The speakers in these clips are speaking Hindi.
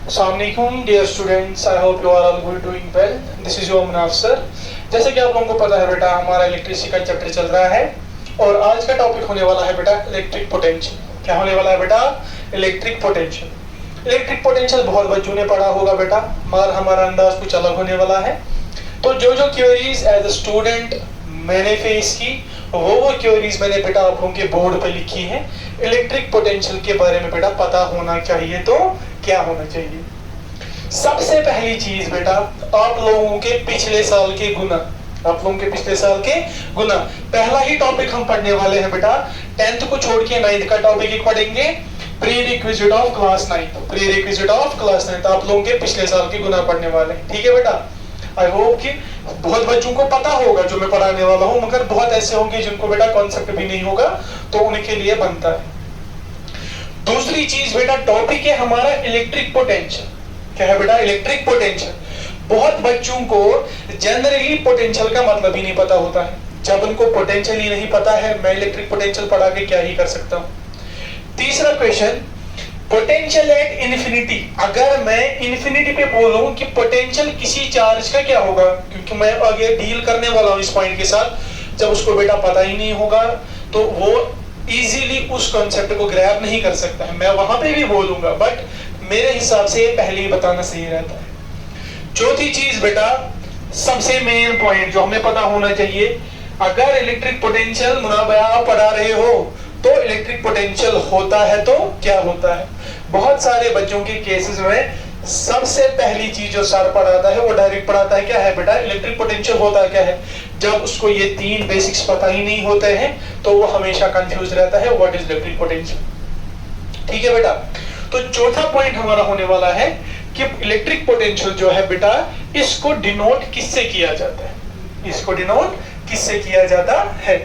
Assalamualaikum dear students, I hope you are all good doing well. This is your Munaf sir. जैसे कि आप लोगों को पता है बेटा, हमारा इलेक्ट्रिसिटी का चैप्टर चल रहा है और आज का टॉपिक होने वाला है बेटा इलेक्ट्रिक पोटेंशियल। क्या होने वाला है बेटा? Electric potential. इलेक्ट्रिक पोटेंशियल बहुत बच्चों ने पढ़ा होगा बेटा, मगर हमारा अंदाज कुछ अलग होने वाला है। तो जो क्वेरीज एज अ स्टूडेंट मैंने फेस की वो क्वेरीज मैंने बेटा आप लोगों के बोर्ड पे लिखी है। इलेक्ट्रिक पोटेंशियल के बारे में बेटा पता होना चाहिए। तो क्या होना चाहिए? सबसे पहली चीज बेटा, आप लोगों के पिछले साल के गुना, आप लोगों के पिछले साल के गुना। पहला ही टॉपिक हम पढ़ने वाले हैं बेटा, 10th को छोड़ के 9th का टॉपिक ही पढ़ेंगे, prerequisite of class 9। Prerequisite of class 9 आप लोगों के पिछले साल के गुना पढ़ने वाले हैं। ठीक है बेटा? आई होप कि बहुत बच्चों को पता होगा जो मैं पढ़ाने वाला हूं, मगर बहुत ऐसे होंगे जिनको बेटा कॉन्सेप्ट भी नहीं होगा, तो उनके लिए बनता है। दूसरी चीज बेटा, टॉपिक है हमारा इलेक्ट्रिक पोटेंशियल। क्या है बेटा? Electric potential. बहुत बच्चों को जनरली पोटेंशियल का मतलब ही नहीं पता होता है। जब उनको पोटेंशियल ही नहीं पता है, मैं इलेक्ट्रिक पोटेंशियल पढ़ा के क्या ही कर सकता हूं। तीसरा क्वेश्चन, पोटेंशियल एट इन्फिनिटी। अगर मैं इन्फिनिटी पे बोलूं कि पोटेंशियल किसी चार्ज का क्या होगा, क्योंकि मैं आगे डील करने वाला हूं इस पॉइंट के साथ। जब उसको बेटा पता ही नहीं होगा तो वो इजीली उस कॉन्सेप्ट को ग्रैब नहीं कर सकता है। मैं वहां पे भी बोलूंगा, बट मेरे हिसाब से पहले ही बताना सही रहता है। चौथी चीज बेटा, सबसे मेन पॉइंट जो हमें पता होना चाहिए, अगर इलेक्ट्रिक पोटेंशियल मुनाबया आप पढ़ा रहे हो तो इलेक्ट्रिक पोटेंशियल होता है तो क्या होता है। बहुत सारे बच्चों के केसेस में सबसे पहली चीज जो सर पढ़ाता है वो डायरेक्ट पढ़ाता है क्या है बेटा, इलेक्ट्रिक पोटेंशियल होता क्या है। जब उसको ये तीन बेसिक्स पता ही नहीं होते हैं तो वो हमेशा कंफ्यूज रहता है, व्हाट इज इलेक्ट्रिक पोटेंशियल। ठीक है बेटा? तो चौथा पॉइंट हमारा होने वाला है कि इलेक्ट्रिक पोटेंशियल जो है बेटा, इसको डिनोट किससे किया जाता है, इसको डिनोट किससे किया जाता है।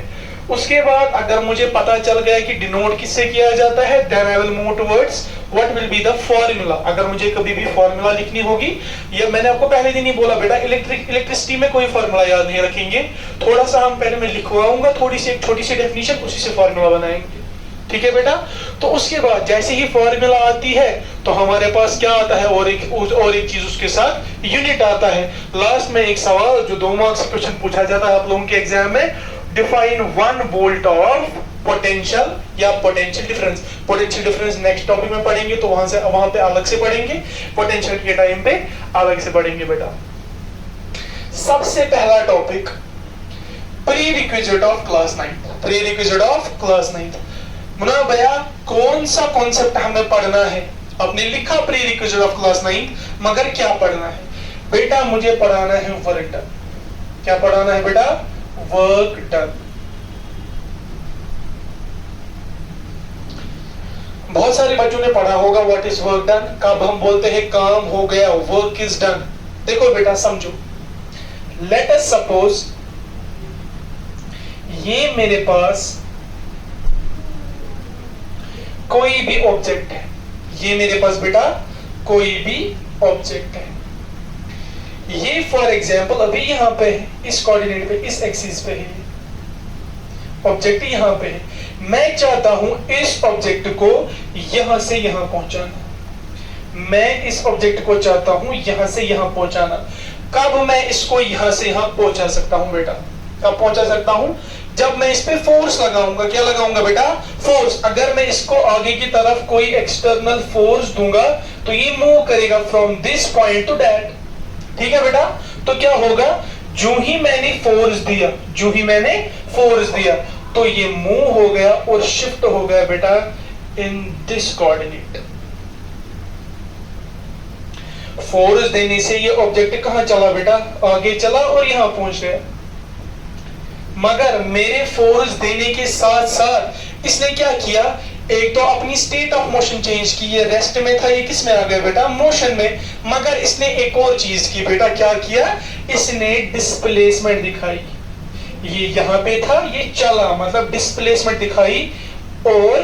उसके बाद अगर मुझे पता चल गया कि डिनोट किससे किया जाता है, then I will move towards what will be the formula. अगर मुझे कभी भी फॉर्मूला लिखनी होगी, ये मैंने आपको पहले दिन ही बोला बेटा, इलेक्ट्रिसिटी में कोई फॉर्मूला याद नहीं रखेंगे। थोड़ा सा हम पहले मैं लिखवाऊंगा, थोड़ी सी एक छोटी सी डेफिनेशन, उसी से फॉर्मूला बनाएंगे। ठीक है बेटा? तो उसके बाद जैसे ही फॉर्मूला आती है तो हमारे पास क्या आता है, और एक चीज उसके साथ यूनिट आता है। लास्ट में एक सवाल जो 2 मार्क्स क्वेश्चन पूछा जाता है आप लोगों के एग्जाम में, डिफाइन 1 वोल्ट ऑफ पोटेंशियल या potential difference. Potential difference next topic में पढ़ेंगे, तो वहां पे अलग से पढ़ेंगे, पोटेंशियल के टाइम पे अलग से पढ़ेंगे बेटा। सबसे पहला topic, prerequisite of class 9। Prerequisite of class 9 मुना भैया कौन सा कॉन्सेप्ट हमें पढ़ना है? आपने लिखा प्रीरिक्विजिट ऑफ क्लास 9, मगर क्या पढ़ना है बेटा? मुझे पढ़ाना है वर्क डन। क्या पढ़ाना है बेटा? Work done. बहुत सारे बच्चों ने पढ़ा होगा व्हाट इज वर्क डन। कब हम बोलते हैं काम हो गया, वर्क इज डन। देखो बेटा समझो, लेट अस सपोज ये मेरे पास कोई भी ऑब्जेक्ट है, ये मेरे पास बेटा कोई भी ऑब्जेक्ट है। ये फॉर एग्जाम्पल अभी यहां पे है, इस कोऑर्डिनेट पे, इस एक्सिस पे है, ऑब्जेक्ट यहां पे है। मैं चाहता हूं इस ऑब्जेक्ट को यहां से यहां पहुंचाना। मैं इस ऑब्जेक्ट को चाहता हूं यहां से यहां पहुंचाना। कब मैं इसको यहां से यहां पहुंचा सकता हूं बेटा? कब पहुंचा सकता हूं? जब मैं इस पे फोर्स लगाऊंगा। क्या लगाऊंगा बेटा? फोर्स। अगर मैं इसको आगे की तरफ कोई एक्सटर्नल फोर्स दूंगा तो ये मूव करेगा from this point two that. ठीक है बेटा? तो क्या होगा, जो ही मैंने फोर्स दिया तो ये मूव हो गया और शिफ्ट हो गया बेटा इन दिस कोऑर्डिनेट। फोर्स देने से ये ऑब्जेक्ट कहां चला बेटा? आगे चला और यहां पहुंच गया। मगर मेरे फोर्स देने के साथ साथ इसने क्या किया, एक तो अपनी स्टेट ऑफ मोशन चेंज की। ये रेस्ट में था, ये किस में आ गया बेटा? मोशन में। मगर इसने एक और चीज की बेटा, क्या किया? इसने डिस्प्लेसमेंट दिखाई। ये यहां पे था, ये चला, मतलब डिस्प्लेसमेंट दिखाई। और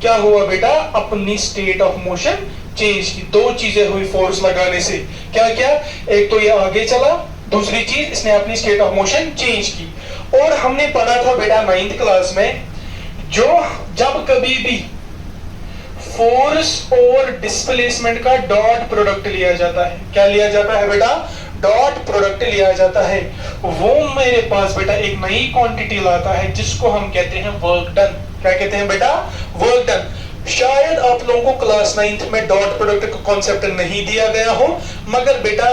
क्या हुआ बेटा? अपनी स्टेट ऑफ मोशन चेंज की। 2 चीजें हुई फोर्स लगाने से। क्या क्या? एक तो ये आगे चला, दूसरी चीज इसने अपनी स्टेट ऑफ मोशन चेंज की। और हमने पढ़ा था बेटा 9th क्लास में, जो जब कभी भी फोर्स और डिस्प्लेसमेंट का डॉट प्रोडक्ट लिया जाता है। क्या लिया जाता है बेटा? डॉट प्रोडक्ट लिया जाता है। वो मेरे पास बेटा एक नई क्वांटिटी लाता है जिसको हम कहते हैं वर्क डन। क्या कहते हैं बेटा? Work done. शायद आप लोगों को क्लास 9th में डॉट प्रोडक्ट का कॉन्सेप्ट नहीं दिया गया हो, मगर बेटा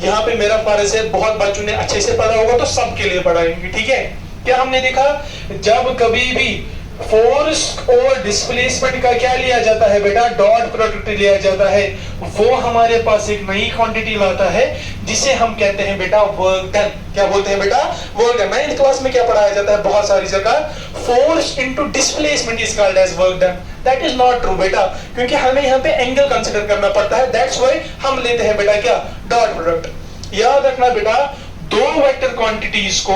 यहाँ पे मेरा फर्ज है, बहुत बच्चों ने अच्छे से पढ़ा होगा तो सबके लिए पढ़ाएंगे, ठीक है? क्या हमने देखा, जब कभी भी फोर्स और डिस्प्लेसमेंट का क्या लिया जाता है बेटा? डॉट प्रोडक्ट लिया जाता है। वो हमारे पास एक नई क्वांटिटी लाता है जिसे हम कहते हैं बेटा वर्क डन। क्या बोलते हैं बेटा? Work done. 9th क्लास में क्या पढ़ाया जाता है बहुत सारी जगह? Force into displacement is called as work done. That is not true बेटा, क्योंकि हमें यहाँ पे एंगल कंसीडर करना पड़ता है। दैट्स व्हाई हम लेते हैं बेटा क्या? Dot product. याद रखना बेटा, दो वेक्टर क्वांटिटीज को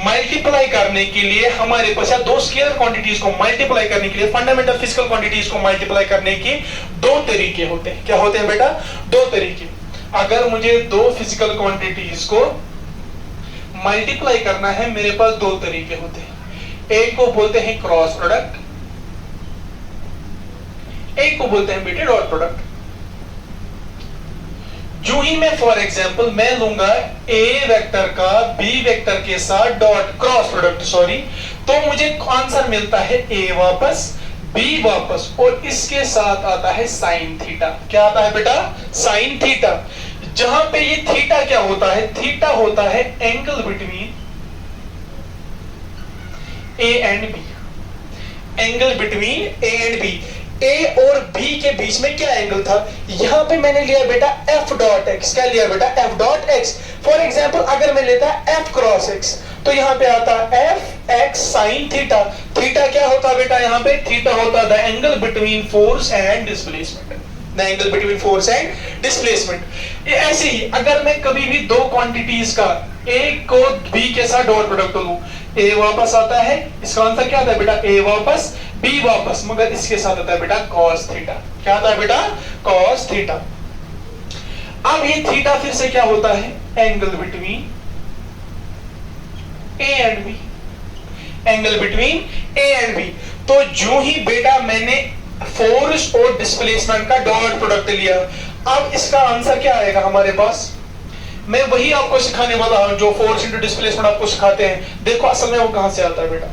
मल्टीप्लाई करने के लिए हमारे पास, या दो स्केलर क्वांटिटीज को मल्टीप्लाई करने के लिए, फंडामेंटल फिजिकल क्वांटिटीज को मल्टीप्लाई करने के दो तरीके होते हैं। क्या होते हैं बेटा? दो तरीके। अगर मुझे दो फिजिकल क्वांटिटीज को मल्टीप्लाई करना है, मेरे पास दो तरीके होते हैं। एक को बोलते हैं क्रॉस प्रोडक्ट, एक को बोलते हैं बेटे डॉट प्रोडक्ट। जो ही मैं फॉर एग्जांपल मैं लूंगा ए वेक्टर का बी वेक्टर के साथ डॉट क्रॉस प्रोडक्ट, सॉरी, तो मुझे आंसर मिलता है ए वापस बी वापस, और इसके साथ आता है साइन थीटा। क्या आता है बेटा? Sine theta. जहां पे ये थीटा क्या होता है? थीटा होता है angle between A and B. Angle between A and B. A और बी के बीच में क्या एंगल था? यहां पे मैंने लिया बेटा एफ डॉट एक्स। क्या लिया बेटा? F dot x. For example अगर मैं लेता एफ क्रॉस एक्स, तो यहां पे आता F x sine theta. Theta क्या होता बेटा? यहां पे थीटा होता the angle between force and displacement. The angle between force and displacement. ऐसे ही अगर मैं कभी भी दो क्वांटिटीज का ए को बी के साथ डॉट प्रोडक्ट लूं, ए वापस आता है, इसका आंसर क्या आता है बेटा? ए वापस बी वापस, मगर इसके साथ आता है बेटा cos थीटा। क्या आता है बेटा? cos theta. अब ये थीटा फिर से क्या होता है? Angle between A and B. Angle between A and B. तो जो ही बेटा मैंने फोर्स और डिस्प्लेसमेंट का डॉट प्रोडक्ट लिया, अब इसका आंसर क्या आएगा हमारे पास? मैं वही आपको सिखाने वाला हूं जो फोर्स इंटू डिस्प्लेसमेंट आपको सिखाते हैं। देखो असल में वो कहां से आता है बेटा?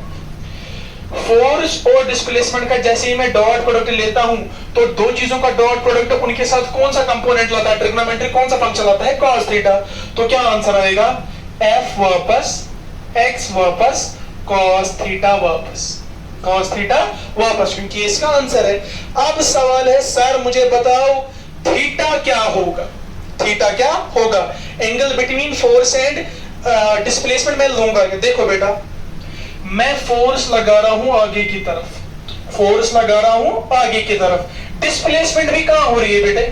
फोर्स और डिस्प्लेसमेंट का जैसे ही मैं डॉट प्रोडक्ट लेता हूं, तो दो चीजों का डॉट प्रोडक्ट, उनके साथ कौन सा कंपोनेंट लाता है? ट्रिग्नोमेट्री कौन सा फंक्शन लाता है? cos theta. तो क्या आंसर आएगा? f वापस x वापस cos थीटा वापस, cos थीटा वापस, क्योंकि इसका आंसर है। अब सवाल है सर मुझे बताओ थीटा क्या होगा? थीटा क्या होगा? Angle between force and displacement में लूंगा। देखो बेटा, मैं फोर्स लगा रहा हूं आगे की तरफ, फोर्स लगा रहा हूं आगे की तरफ। डिस्प्लेसमेंट भी कहां हो रही है बेटे?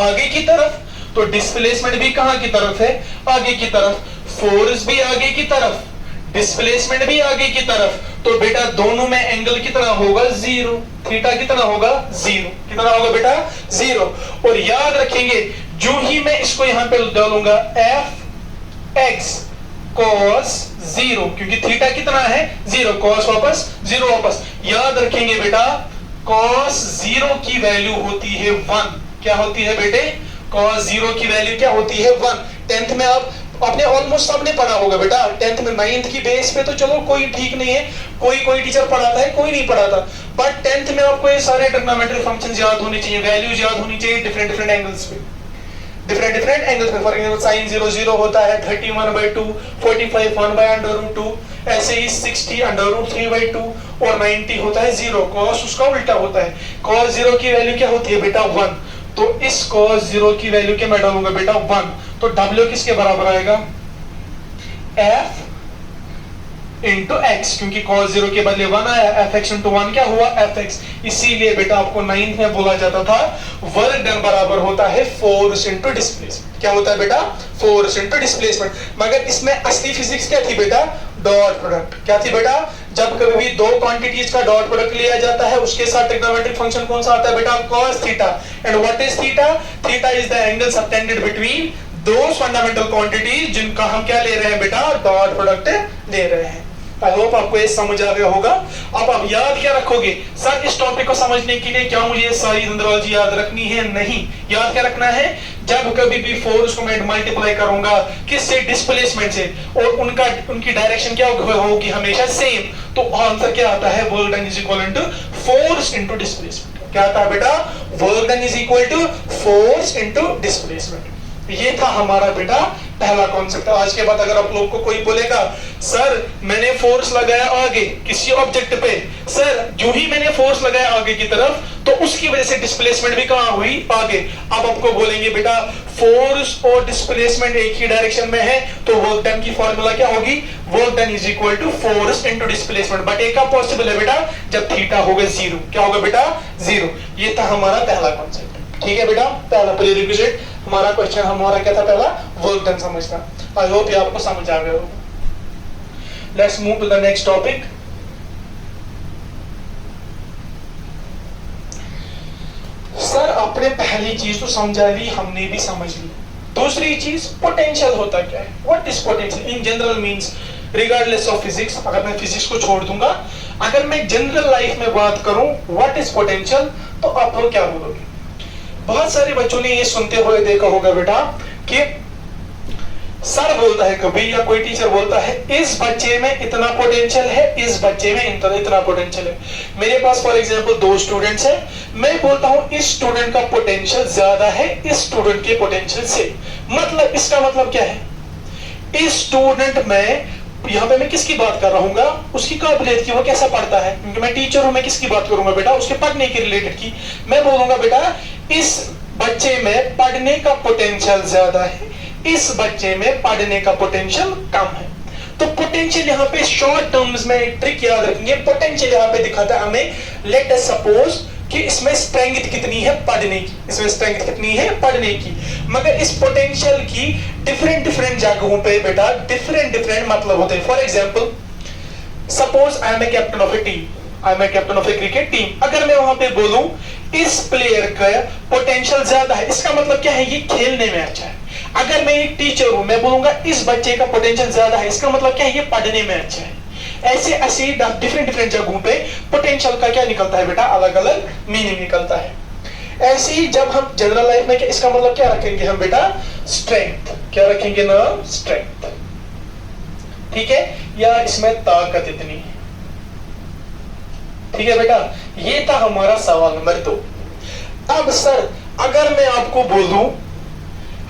आगे की तरफ। तो डिस्प्लेसमेंट भी कहां की तरफ है? आगे की तरफ। फोर्स भी आगे की तरफ, डिस्प्लेसमेंट भी आगे की तरफ। तो बेटा दोनों में एंगल कितना होगा? जीरो। थीटा कितना होगा? जीरो। कितना होगा बेटा? जीरो। और याद रखेंगे जो ही मैं इसको यहां पे डालूंगा एफ एक्स cos जीरो, क्योंकि थीटा कितना है? जीरो। cos वापस जीरो वापस। याद रखेंगे बेटा cos जीरो की वैल्यू होती है 1। क्या होती है बेटे? cos जीरो की वैल्यू क्या होती है? 1। 10th में आप आपने ऑलमोस्ट सबने पढ़ा होगा बेटा। 10th में 9th की बेस पे तो चलो कोई ठीक नहीं है, कोई टीचर पढ़ाता है, कोई नहीं पढ़ाता, बट 10th में आपको ये सारे ट्रिग्नोमेट्री फंक्शंस याद होने चाहिए, वैल्यूज याद होनी चाहिए डिफरेंट एंगल्स पे, डिफरेंट एंगल्स पे। फॉर एग्जांपल sin 0 0 होता है 31/2, 45 1/√2, ऐसे ही 60 √3/2, और 90 होता है 0। cos उसका उल्टा होता है। cos 0 की वैल्यू क्या होती है बेटा? 1। तो इस cos 0 की वैल्यू क्या मैं डालूंगा बेटा? 1। तो W किसके बराबर आएगा? F इंटू एक्स, क्योंकि cos 0 के बदले 1 आया, fx इंटू 1 क्या हुआ? fx। इसीलिए बेटा आपको 9th में बोला जाता था वर्क डन बराबर होता है फोर्स इंटू डिस्प्लेसमेंट। क्या होता है बेटा? Force into displacement. मगर इसमें असली फिजिक्स क्या थी बेटा? Dot product. क्या थी बेटा? जब कभी भी दो क्वांटिटीज का डॉट प्रोडक्ट लिया जाता है, उसके साथ ट्रिग्नोमेट्रिक फंक्शन कौन सा आता है बेटा? cos theta. And what is theta? Theta is the angle subtended between दो फंडामेंटल क्वांटिटीज जिनका हम क्या ले रहे हैं बेटा? डॉट प्रोडक्ट ले रहे हैं। आई होप आपको ये समझ आ गया होगा। अब आप याद क्या रखोगे सर, इस टॉपिक को समझने के लिए क्या मुझे सारी जनरलॉजी याद रखनी है? नहीं, याद क्या रखना है, जब कभी भी फोर्स को मैं मल्टीप्लाई करूंगा किससे, डिस्प्लेसमेंट से, और उनकी डायरेक्शन क्या होगी, हमेशा सेम, तो आंसर क्या आता है, work done is equal to force into displacement. क्या आता है बेटा, work done is equal to force into displacement. ये था हमारा बेटा पहला कॉन्सेप्ट। आज के बाद अगर आप लोग को कोई बोलेगा सर मैंने फोर्स लगाया आगे किसी ऑब्जेक्ट पे, सर जो ही मैंने फोर्स लगाया आगे की तरफ तो उसकी वजह से डिस्प्लेसमेंट भी कहां हुई, आगे। अब आपको बोलेंगे बेटा फोर्स और डिस्प्लेसमेंट एक ही डायरेक्शन में है, तो वर्क डन की फॉर्मूला क्या होगी, work done is equal to force into displacement. But एक का पॉसिबल है बेटा जब थीटा होगा जीरो। क्या होगा बेटा, जीरो। ये था हमारा पहला कॉन्सेप्ट। ठीक है बेटा, पहला प्रीरिक्विजिट हमारा क्वेश्चन हमारा क्या था, पहला वर्क डन समझना। आई होप ये आपको समझ आ गया होगा। Let's move to the next topic. Sir आपने पहली चीज तो समझा ली, हमने भी समझ ली। दूसरी चीज पोटेंशियल होता क्या है, what is potential in general means regardless of physics. अगर मैं फिजिक्स को छोड़ दूंगा, अगर मैं जनरल लाइफ में बात करूं व्हाट इज पोटेंशियल, तो आप लोग क्या बोलोगे? बहुत सारे बच्चों ने ये सुनते हुए देखा होगा बेटा कि सर बोलता है कभी या कोई टीचर बोलता है इस बच्चे में इतना पोटेंशियल है, इस बच्चे में इतना पोटेंशियल है। मेरे पास फॉर एग्जांपल दो स्टूडेंट्स हैं, मैं बोलता हूं इस स्टूडेंट का पोटेंशियल ज्यादा है इस स्टूडेंट के पोटेंशियल से। मतलब इसका मतलब क्या है, इस स्टूडेंट में, यहाँ पे मैं किसकी बात कर रहा हूँ, उसकी काबिलियत की, वो कैसा पढ़ता है, क्योंकि मैं टीचर हूं, मैं किसकी बात करूंगा बेटा, उसके पढ़ने के रिलेटेड की। मैं बोलूंगा बेटा इस बच्चे में पढ़ने का पोटेंशियल ज्यादा है, इस बच्चे में पढ़ने का पोटेंशियल कम है। तो पोटेंशियल यहाँ पे शॉर्ट टर्म्स में एक ट्रिक याद रखेंगे, पोटेंशियल यहाँ पे दिखाता है हमें, लेट अस सपोज कि इसमें स्ट्रेंथ कितनी है पढ़ने की, इसमें स्ट्रेंथ कितनी है पढ़ने की, मगर इस पोटेंशियल की डिफरेंट डिफरेंट जगहों पे बेटा डिफरेंट डिफरेंट मतलब होते हैं। For example suppose I am a captain of a team, I am a captain of a cricket team. अगर मैं वहां पे बोलूं इस प्लेयर का पोटेंशियल ज्यादा है, इसका मतलब क्या है, ये खेलने में अच्छा है। अगर मैं एक टीचर हूं, मैं बोलूंगा इस बच्चे का पोटेंशियल ज्यादा है, इसका मतलब क्या है, ये पढ़ने में अच्छा है। ऐसे ऐसे डिफरेंट डिफरेंट जगहों पे पोटेंशियल का क्या निकलता है बेटा, अलग अलग मीनिंग निकलता है। ऐसे ही जब हम जनरल लाइफ में इसका मतलब क्या रखेंगे हम बेटा, स्ट्रेंथ। क्या रखेंगे ना, स्ट्रेंथ। ठीक है, या इसमें ताकत इतनी है। ठीक है बेटा, ये था हमारा सवाल नंबर 2। अब सर अगर मैं आपको बोलूं,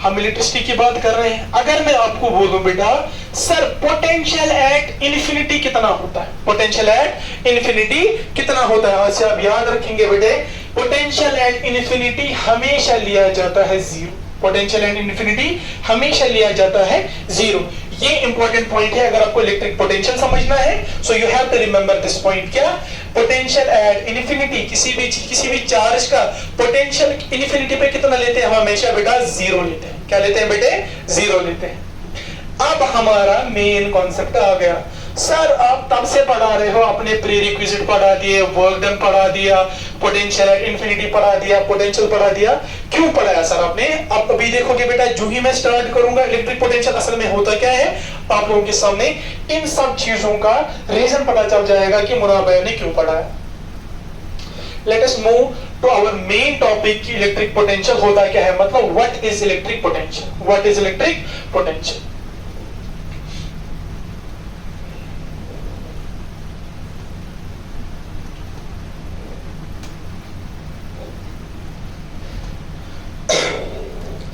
हम इलेक्ट्रिसिटी की बात कर रहे हैं, अगर मैं आपको बोलूं बेटा सर पोटेंशियल एट इन्फिनिटी कितना होता है, पोटेंशियल एट इन्फिनिटी कितना होता है, आज से आप याद रखेंगे बेटे पोटेंशियल एट इन्फिनिटी हमेशा लिया जाता है जीरो। पोटेंशियल एट इन्फिनिटी हमेशा लिया जाता है जीरो। ये इंपॉर्टेंट पॉइंट है अगर आपको इलेक्ट्रिक पोटेंशियल समझना है, so you have to remember this point. क्या, पोटेंशियल एट इन्फिनिटी, किसी भी चार्ज का पोटेंशियल इन्फिनिटी पे कितना लेते हैं हम, हमेशा बेटा जीरो लेते हैं। क्या लेते हैं बेटे, जीरो लेते हैं। अब हमारा मेन कॉन्सेप्ट आ गया। सर आप तब से पढ़ा रहे हो, अपने प्रीरिक्विजिट पढ़ा दिए, वर्क डन पढ़ा दिया, पोटेंशियल एट इन्फिनिटी पढ़ा दिया, पोटेंशियल पढ़ा दिया, क्यों पढ़ाया सर आपने? अब अभी देखोगे बेटा जो ही मैं स्टार्ट करूंगा इलेक्ट्रिक पोटेंशियल असल में होता क्या है, आप लोगों के सामने इन सब चीजों का रीजन पता चल जाएगा कि मुनाबा ने क्यों पढ़ाया। Let us move to our main topic की इलेक्ट्रिक पोटेंशियल होता क्या है, मतलब what is electric potential, what is electric potential.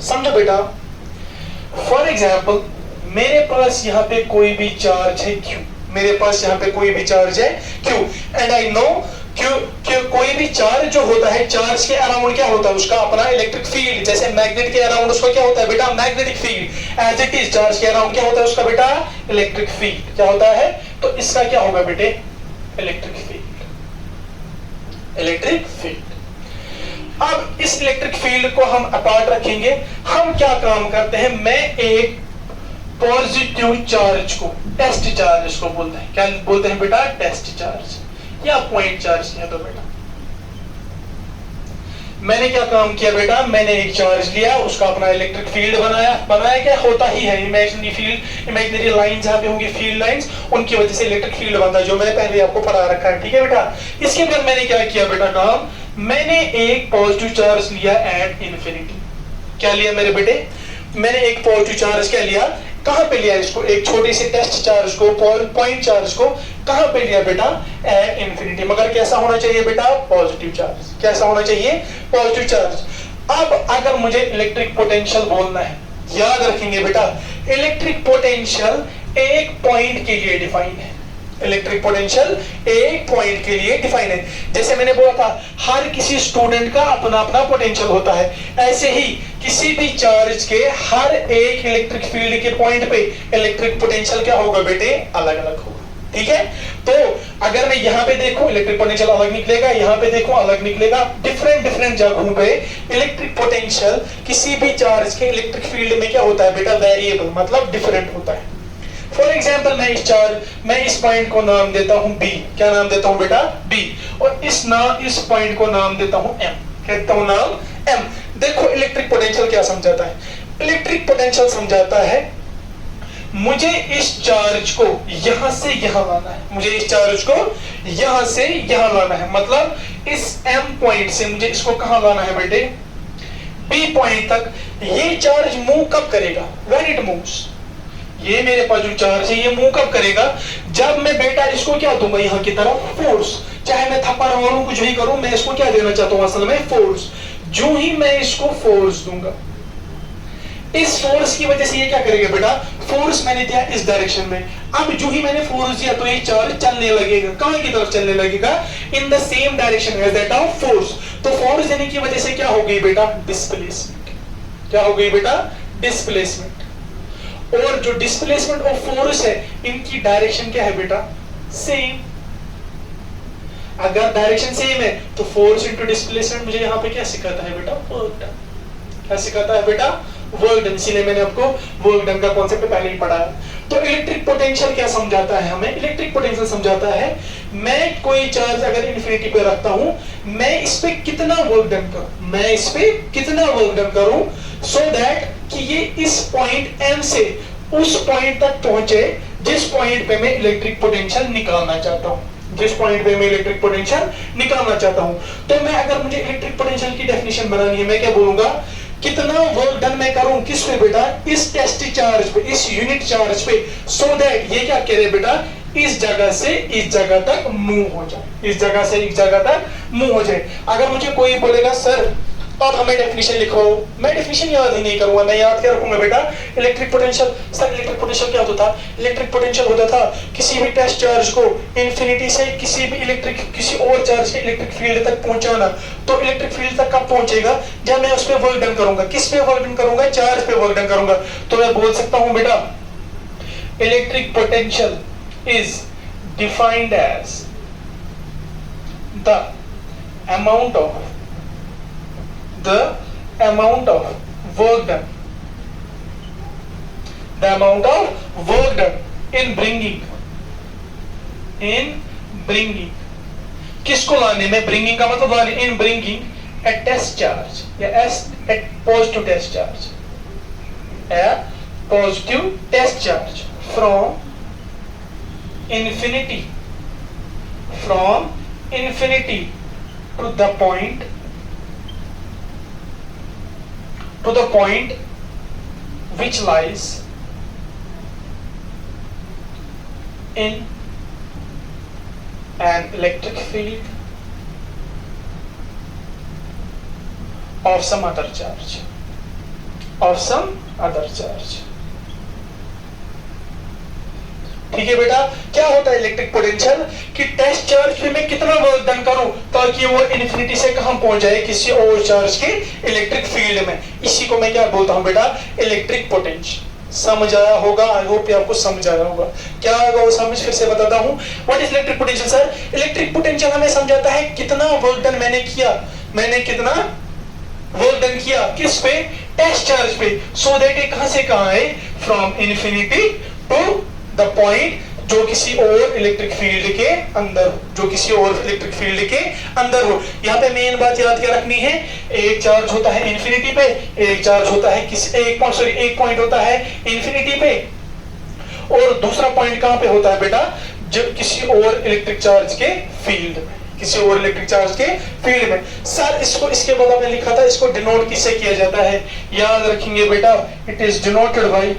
समझो बेटा, फॉर एग्जाम्पल मेरे पास यहाँ पे कोई भी चार्ज है क्यू, मेरे पास यहाँ पे कोई भी चार्ज है क्यू, एंड आई नो क्यों कोई भी चार्ज जो होता है, चार्ज के अराउंड क्या होता है, उसका अपना इलेक्ट्रिक फील्ड। जैसे मैग्नेट के अराउंड उसका क्या होता है बेटा, magnetic field. As it is charge के अराउंड क्या होता है उसका बेटा, इलेक्ट्रिक फील्ड। क्या होता है, तो इसका क्या होगा बेटे, इलेक्ट्रिक फील्ड, इलेक्ट्रिक फील्ड। अब इस इलेक्ट्रिक फील्ड को हम अपार्ट रखेंगे। हम क्या काम करते हैं, मैं एक पॉजिटिव चार्ज को, टेस्ट चार्ज इसको बोलते हैं, क्या बोलते हैं बेटा, टेस्ट चार्ज या पॉइंट चार्ज कह दो बेटा। मैंने क्या काम किया बेटा, मैंने एक चार्ज लिया, उसका अपना इलेक्ट्रिक फील्ड बनाया क्या होता ही है, इमेजिनरी फील्ड, इमेजिनरी लाइन जहां पे होंगी फील्ड लाइंस, उनकी वजह से इलेक्ट्रिक फील्ड बनता है, जो मैंने पहले आपको पढ़ा रखा है, ठीक है बेटा। इसके बाद मैंने क्या किया बेटा काम, मैंने एक पॉजिटिव चार्ज लिया एट इन्फिनिटी। क्या लिया मेरे बेटे, मैंने एक पॉजिटिव चार्ज क्या लिया, कहां पे लिया इसको, एक छोटे से टेस्ट चार्ज को, पॉइंट चार्ज को कहां पे लिया बेटा, एट इन्फिनिटी। मगर कैसा होना चाहिए बेटा, पॉजिटिव चार्ज। कैसा होना चाहिए, पॉजिटिव चार्ज। अब अगर मुझे इलेक्ट्रिक पोटेंशियल बोलना है, याद रखेंगे बेटा, इलेक्ट्रिक पोटेंशियल एक पॉइंट के लिए डिफाइन है। इलेक्ट्रिक पोटेंशियल एक पॉइंट के लिए डिफाइन है। जैसे मैंने बोला था, हर किसी स्टूडेंट का अपना अपना पोटेंशियल होता है, ऐसे ही किसी भी चार्ज के हर एक इलेक्ट्रिक फील्ड के पॉइंट पे इलेक्ट्रिक पोटेंशियल क्या होगा बेटे, अलग अलग होगा, ठीक है। तो अगर मैं यहाँ पे देखूं इलेक्ट्रिक पोटेंशियल अलग निकलेगा, यहाँ पे देखूं अलग निकलेगा, डिफरेंट डिफरेंट जगहों पे इलेक्ट्रिक पोटेंशियल किसी भी चार्ज के इलेक्ट्रिक फील्ड में क्या होता है बेटा, वेरिएबल, मतलब डिफरेंट होता है। फॉर एग्जाम्पल मैं इस पॉइंट को नाम देता हूं बी। क्या नाम देता हूं बेटा, बी। और इस पॉइंट को नाम देता हूं एम। कहता हूं नाम एम। देखो इलेक्ट्रिक पोटेंशियल क्या समझाता है, इलेक्ट्रिक पोटेंशियल समझाता है मुझे इस चार्ज को यहां से यहां लाना है, मुझे इस चार्ज को यहां से यहां लाना है, मतलब इस एम पॉइंट से मुझे इसको कहां लाना है बेटे, बी पॉइंट तक। ये चार्ज मूव कब करेगा, व्हेन इट मूव्स। ये मेरे पास जो चार्ज है ये मूव कब करेगा, जब मैं बेटा इसको क्या दूंगा, यहाँ की तरफ फोर्स। चाहे मैं थप्पड़ मारूं, कुछ भी करूं, मैं इसको क्या देना चाहता हूं असल में, फोर्स। जो ही मैं इसको फोर्स दूंगा, इस फोर्स की वजह से ये क्या करेगा बेटा, फोर्स मैंने दिया इस डायरेक्शन में। अब जो ही मैंने फोर्स दिया तो ये चार्ज चलने लगेगा, कहां की तरफ चलने लगेगा, in the same direction as that of force. तो फोर्स देने की वजह से क्या हो गई बेटा, डिस्प्लेसमेंट। क्या हो गई बेटा, डिस्प्लेसमेंट। और जो डिस्प्लेसमेंट और फोर्स है इनकी डायरेक्शन क्या है बेटा, सेम। अगर डायरेक्शन सेम है तो फोर्स इनटू डिस्प्लेसमेंट मुझे यहाँ पे क्या सिखाता है बेटा, वर्क डन। क्या सिखाता है बेटा, वर्क डन। इसीलिए मैंने आपको वर्क डन का कॉन्सेप्ट पहले ही पढ़ा है। तो इलेक्ट्रिक पोटेंशियल क्या समझाता है हमें, इलेक्ट्रिक पोटेंशियल समझाता है मैं कोई चार्ज अगर इन्फिनिटी पे रखता हूं, मैं इस पे कितना वर्क डन करूं, मैं इस पे कितना वर्क डन करूं, सो दैट कि ये इस पॉइंट एम से उस पॉइंट तक पहुंचे जिस पॉइंट पे मैं इलेक्ट्रिक पोटेंशियल निकालना चाहता हूं, जिस पॉइंट पे मैं इलेक्ट्रिक पोटेंशियल निकालना चाहता हूं। तो मैं अगर मुझे इलेक्ट्रिक पोटेंशियल की डेफिनेशन बनानी है, मैं क्या बोलूंगा, कितना वर्क डन मैं करूं, किस पे बेटा, इस टेस्ट चार्ज पे, इस यूनिट चार्ज पे, सो दैट ये क्या कह रहे बेटा, इस जगह से इस जगह तक मूव हो जाए, इस जगह से इस जगह तक मूव हो जाए। अगर मुझे कोई बोलेगा सर अब हमें डेफिनेशन लिखो, मैं डेफिनेशन याद ही नहीं करूंगा, मैं याद क्या रखूंगा बेटा, electric potential. Sir electric potential क्या होता था, इलेक्ट्रिक पोटेंशियल होता था किसी भी टेस्ट चार्ज को इन्फिनिटी से किसी भी किसी और चार्ज के इलेक्ट्रिक फील्ड तक पहुंचाना। तो इलेक्ट्रिक फील्ड तक कब पहुंचेगा, जब मैं उस पर वर्क डन करूंगा। किस पे वर्क डन करूंगा, चार्ज पे वर्क डन करूंगा। तो मैं बोल सकता हूं बेटा electric potential is defined as the amount of work done, the amount of work done in bringing किसको लाने में, bringing का मतलब लाने, in bringing a test charge या a positive test charge, a positive test charge from infinity to the point which lies in an electric field of some other charge. ठीक है बेटा, क्या होता है इलेक्ट्रिक पोटेंशियल कि टेस्ट चार्ज पे मैं कितना वर्क डन करूं ताकि वो इन्फिनिटी से कहां पहुंच जाए, किसी और चार्ज के इलेक्ट्रिक फील्ड में। इसी को मैं क्या बोलता हूं बेटा, इलेक्ट्रिक पोटेंशियल। समझ आया होगा, आई होप आपको समझ आया होगा। क्या होगा वो समझ फिर से बताता हूं। What is electric potential sir, electric potential हमें समझाता है कितना वर्क डन मैंने किया, मैंने कितना वर्क डन किया किस पे, टेस्ट चार्ज पे, सो दैट ये कहां से कहां है, from infinity to the point जो किसी और इलेक्ट्रिक फील्ड के अंदर हो, जो किसी और इलेक्ट्रिक फील्ड के अंदर हो। यहाँ पे मेन बात याद क्या रखनी है, एक चार्ज होता है इन्फिनिटी पे, एक चार्ज होता है एक पॉइंट होता है इन्फिनिटी पे, और दूसरा पॉइंट कहां पे होता है बेटा, जब किसी और इलेक्ट्रिक चार्ज के फील्ड में, किसी और इलेक्ट्रिक चार्ज के फील्ड में। सर इसको इसके बाद आपने लिखा था, इसको डिनोट किससे किया जाता है, याद रखेंगे बेटा, it is denoted by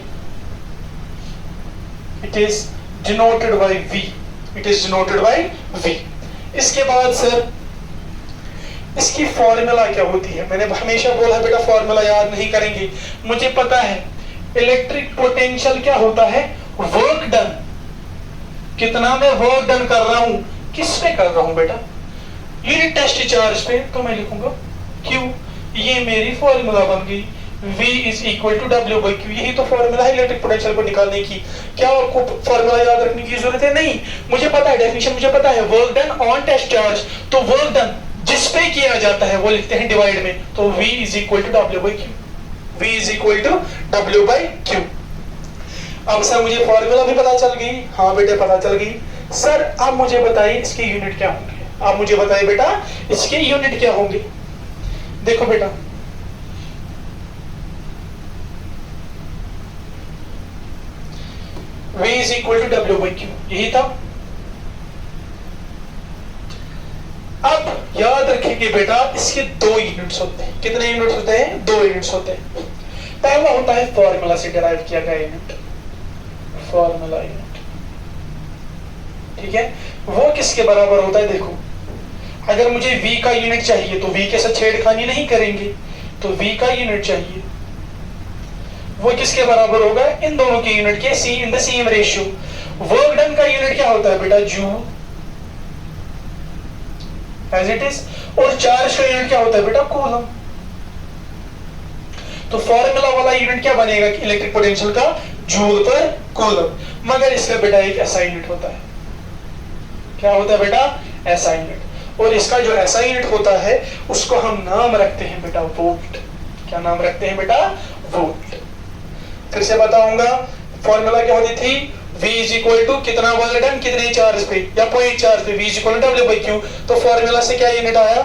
V, it is denoted by V। इसके बाद सर इसकी फॉर्मूला क्या होती है, मैंने हमेशा बोला है बेटा फॉर्मूला याद नहीं करेंगे, मुझे पता है इलेक्ट्रिक पोटेंशियल क्या होता है, वर्क डन, कितना मैं वर्क डन कर रहा हूं, किस पे कर रहा हूं बेटा, यूनिट टेस्ट चार्ज पे, तो मैं लिखूंगा Q, ये मेरी फॉर्मूला बन गई, V is equal to W by Q। यही तो फॉर्मूला है इलेक्ट्रिक पोटेंशियल को निकालने की। क्या आपको फॉर्मूला याद रखने की जरूरत है, नहीं, मुझे पता है डेफिनेशन, मुझे पता है work done on test charge, तो वर्क डन जिस पे किया जाता है वो लिखते हैं डिवाइड में, तो V is equal to W by Q, V is equal to W by Q। अब सर मुझे फॉर्मूला भी पता चल गई, हाँ बेटे पता चल गई। सर आप मुझे बताइए इसके यूनिट क्या होंगे, आप मुझे बताइए बेटा इसके यूनिट क्या होंगे। देखो बेटा V is equal to W by Q, यही था। अब याद रखेंगे बेटा इसके दो यूनिट्स होते हैं, कितने यूनिट्स होते हैं, दो यूनिट्स होते हैं। पहला होता है फॉर्मूला से डिराइव किया गया यूनिट, फॉर्मूला यूनिट, ठीक है, वो किसके बराबर होता है, देखो अगर मुझे V का यूनिट चाहिए तो V के साथ छेड़खानी नहीं करेंगे, तो V का यूनिट चाहिए, वो किसके बराबर होगा, इन दोनों के यूनिट के see in the same ratio. Work done का यूनिट क्या होता है बेटा, जूल एज इट इज, और चार्ज का यूनिट क्या होता है बेटा, कूलम। तो फॉर्मूला वाला यूनिट क्या बनेगा इलेक्ट्रिक पोटेंशियल का, जूल पर कूलम। मगर इसका बेटा एक ऐसा यूनिट होता है, क्या होता है बेटा, ऐसा यूनिट, और इसका जो ऐसा यूनिट होता है उसको हम नाम रखते हैं बेटा वोल्ट। क्या नाम रखते हैं बेटा, वोल्ट। फिर से बताऊंगा, फॉर्मूला क्या होती थी, V इज इक्वल टू कितना वर्क डन कितने चार्ज पे या पॉइंट चार्ज पे, V is equal to W by Q। तो फॉर्मूला से क्या यूनिट आया,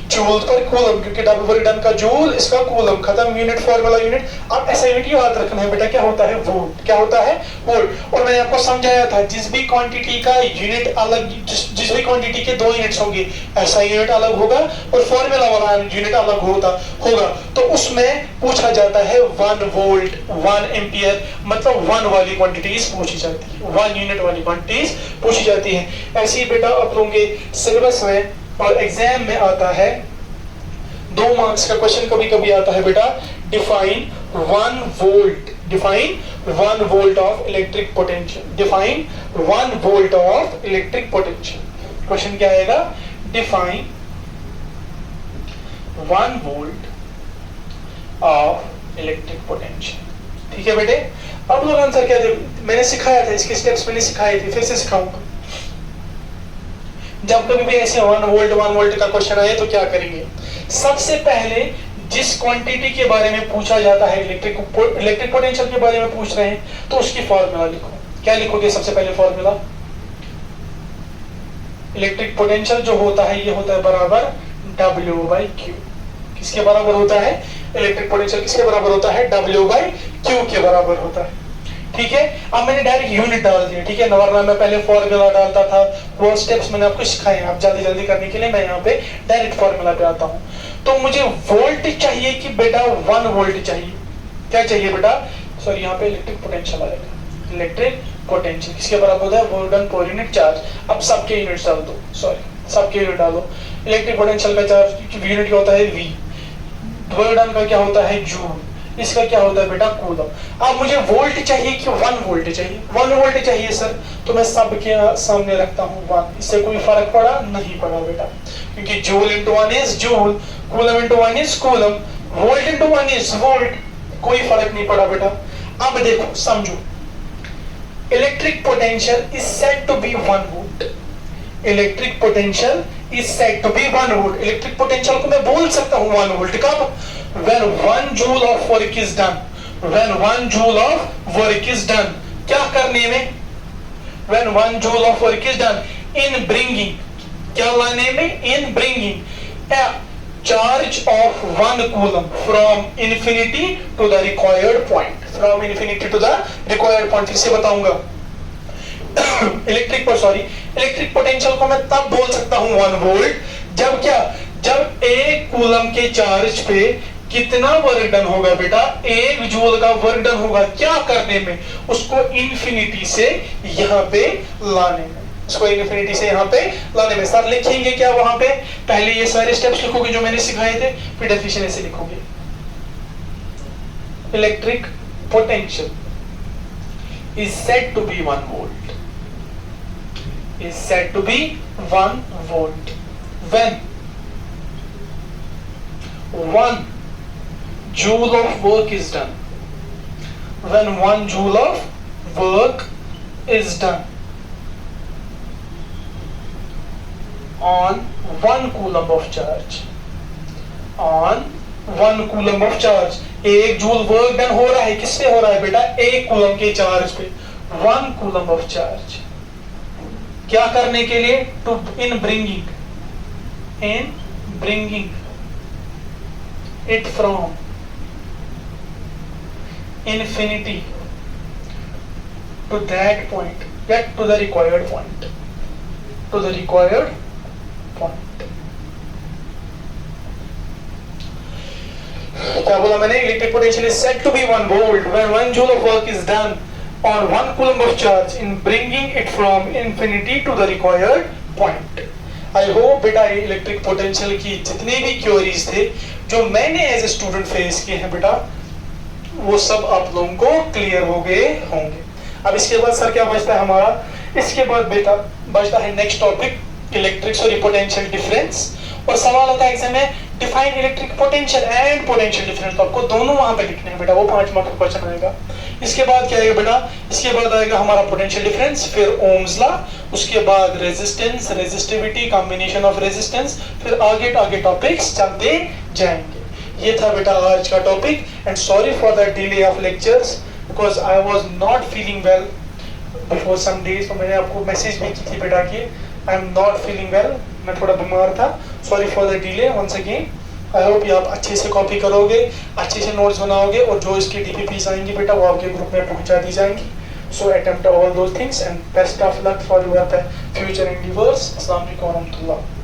जूल पर कूलम, क्योंकि W वर्क डन का जूल, इसका कूलम, खत्म यूनिट, फॉर्मूला यूनिट। अब ऐसा यूनिट याद रखना है बेटा, क्या होता है, वोल्ट। क्या होता है, वोल्ट। और मैंने आपको समझाया था जिस भी क्वांटिटी का यूनिट अलग, जिस भी क्वांटिटी के दो यूनिट्स होंगे, ऐसा यूनिट अलग होगा और फॉर्मूला वाला यूनिट अलग होगा, तो उसमें पूछा जाता है 1 वोल्ट 1 एम्पियर, मतलब 1 वाली क्वांटिटीज पूछी जाती है, 1 यूनिट वाली क्वांटिटीज पूछी जाती है। ऐसे ही बेटा आप लोगों के सिलेबस में और एग्जाम में आता है, 2 मार्क्स का क्वेश्चन कभी कभी आता है बेटा, define 1 volt, define 1 volt of electric potential, define 1 volt of electric potential. Question क्या आएगा, define 1 volt of electric potential. ठीक है बेटे, अब लोग आंसर क्या दे, मैंने सिखाया था, इसके स्टेप्स मैंने सिखाए थे, फिर से सिखाऊंगा। जब कभी भी ऐसे 1 वोल्ट का क्वेश्चन आए तो क्या करेंगे, सबसे पहले जिस क्वांटिटी के बारे में पूछा जाता है, इलेक्ट्रिक पोटेंशियल के बारे में पूछ रहे हैं, तो उसकी फॉर्मूला लिखो। क्या लिखोगे सबसे पहले फॉर्मूला, इलेक्ट्रिक पोटेंशियल जो होता है ये होता है बराबर W बाई Q। किसके बराबर होता है, इलेक्ट्रिक पोटेंशियल किसके बराबर होता है, W बाई Q के बराबर होता है। ठीक है, अब मैंने डायरेक्ट यूनिट डाल दिया, ठीक है, वरना मैं पहले फॉर्मूला डालता था, वो स्टेप्स मैंने आपको सिखाए हैं। अब जल्दी करने के लिए मैं यहाँ पे डायरेक्ट फॉर्मूला पे आता हूँ। तो मुझे वोल्ट चाहिए कि बेटा 1 वोल्ट चाहिए, क्या चाहिए बेटा, सॉरी यहाँ पे इलेक्ट्रिक पोटेंशियल आएगा, इलेक्ट्रिक पोटेंशियल किसके बराबर होता है, volt done per unit charge. अब सबके यूनिट डाल दो, सॉरी सबके यूनिट डालो। इलेक्ट्रिक पोटेंशियल का चार्ज यूनिट क्या होता है, V, वोल्ट डन का क्या होता है, जूल, इसका क्या होता है बेटा, कूलम। अब मुझे वोल्ट चाहिए कि 1 वोल्ट चाहिए, 1 वोल्ट चाहिए सर, तो मैं सबके सामने रखता हूँ 1। इससे कोई फर्क पड़ा नहीं पड़ा बेटा, क्योंकि joule into 1 is joule, coulomb into 1 is coulomb, volt into 1 is volt, कोई फर्क नहीं पड़ा बेटा। अब देखो समझो, electric potential is said to be 1 volt, electric potential is said to be 1 volt. Electric potential को मैं बोल सकता हूँ 1 वोल्ट कब, when 1 joule of work is done, when 1 joule of work is done। क्या करने में, when 1 joule of work is done in bringing, क्या लाने में, in bringing a charge of 1 coulomb from infinity to the required point, from infinity to the required point. फिर से बताऊंगा, इलेक्ट्रिक पोटेंशियल को मैं तब बोल सकता हूं 1 वोल्ट जब क्या, जब 1 कूलम के चार्ज पे कितना वर्क डन होगा बेटा, 1 जूल का वर्क डन होगा क्या करने में, उसको इन्फिनिटी से यहां पे लाने में, इसको इन्फिनिटी से यहां पे लाने में। सर लिखेंगे क्या वहां पे, पहले ये सारे स्टेप्स लिखोगे जो मैंने सिखाए थे, फिर डेफिनेशन ऐसे लिखोगे, electric potential is said to be 1 volt, is said to be 1 volt when 1 joule of work is done, when 1 joule of work is done on 1 coulomb of charge, on 1 coulomb of charge, 1 joule work done हो रहा है, किस पे हो रहा है बेटा, 1 कूलम के चार्ज पे, 1 कूलम ऑफ चार्ज, क्या करने के लिए, to in bringing it from infinity to that point, get to the required point, to the required point. क्या बोला मैंने, electric potential is said to be 1 volt when 1 joule of work is done on 1 coulomb of charge in bringing it from infinity to the required point. I hope बेटा इलेक्ट्रिक पोटेंशियल की जितने भी क्वेरीज थे जो मैंने एज ए स्टूडेंट फेस किए हैं बेटा, वो सब आप लोगों को क्लियर हो गए होंगे। अब इसके बाद सर क्या बचता है हमारा, इसके बाद बेटा बचता है next topic, electric sorry potential difference, और सवाल होता है एग्जाम में define electric potential and potential difference, तो आपको दोनों वहां पे लिखने हैं बेटा, वो 5 मार्क का क्वेश्चन आएगा। इसके बाद क्या आएगा बेटा, इसके बाद आएगा हमारा पोटेंशियल डिफरेंस, फिर ओम्स लॉ, उसके बाद resistance, resistivity, combination of resistance, फिर आगे टॉपिक्स चलते जाएंगे। ये था बेटा आज का topic, and sorry for the delay of lectures because I was not feeling well before some days, तो मैंने आपको मैसेज भी की थी बेटा कि I am not feeling well, मैं थोड़ा बीमार था, sorry for the delay once again. I hope ये आप अच्छे से कॉपी करोगे, अच्छे से नोट्स बनाओगे, और जो इसकी DPPs आएंगी बेटा वो आपके ग्रुप में पहुंचा दी जाएंगी। So attempt all those things and best of luck for your future endeavours. अस्सलाम वालेकुम व रहमतुल्लाह।